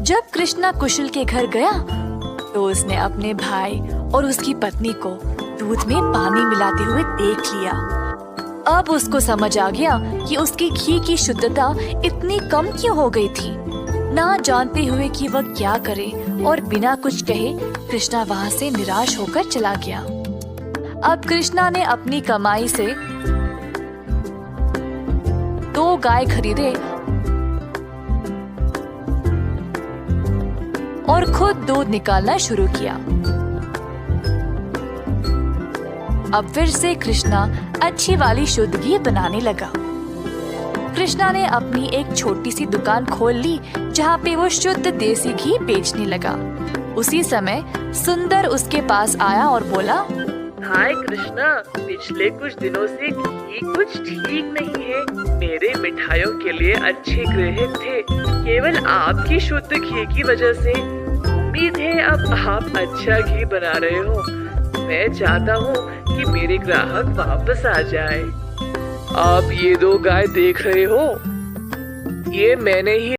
जब कृष्णा कुशल के घर गया तो उसने अपने भाई और उसकी पत्नी को दूध में पानी मिलाते हुए देख लिया। अब उसको समझ आ गया कि उसकी घी की शुद्धता इतनी कम क्यों हो गई थी। ना जानते हुए कि वह क्या करे और बिना कुछ कहे कृष्णा वहाँ से निराश होकर चला गया। अब कृष्णा ने अपनी कमाई से 2 गाय खरीदे और खुद दूध निकालना शुरू किया। अब फिर से कृष्णा अच्छी वाली शुद्ध घी बनाने लगा। कृष्णा ने अपनी एक छोटी सी दुकान खोल ली जहाँ पे वो शुद्ध देसी घी बेचने लगा। उसी समय सुंदर उसके पास आया और बोला, हाय कृष्णा, पिछले कुछ दिनों से घी कुछ ठीक नहीं है। मेरे मिठाइयों के लिए अच्छे ग्राहक थे, केवल आपकी शुद्ध घी की वजह से। उम्मीद है अब आप अच्छा घी बना रहे हो। मैं चाहता हूँ कि मेरे ग्राहक वापस आ जाए। आप ये 2 गाय देख रहे हो, ये मैंने ही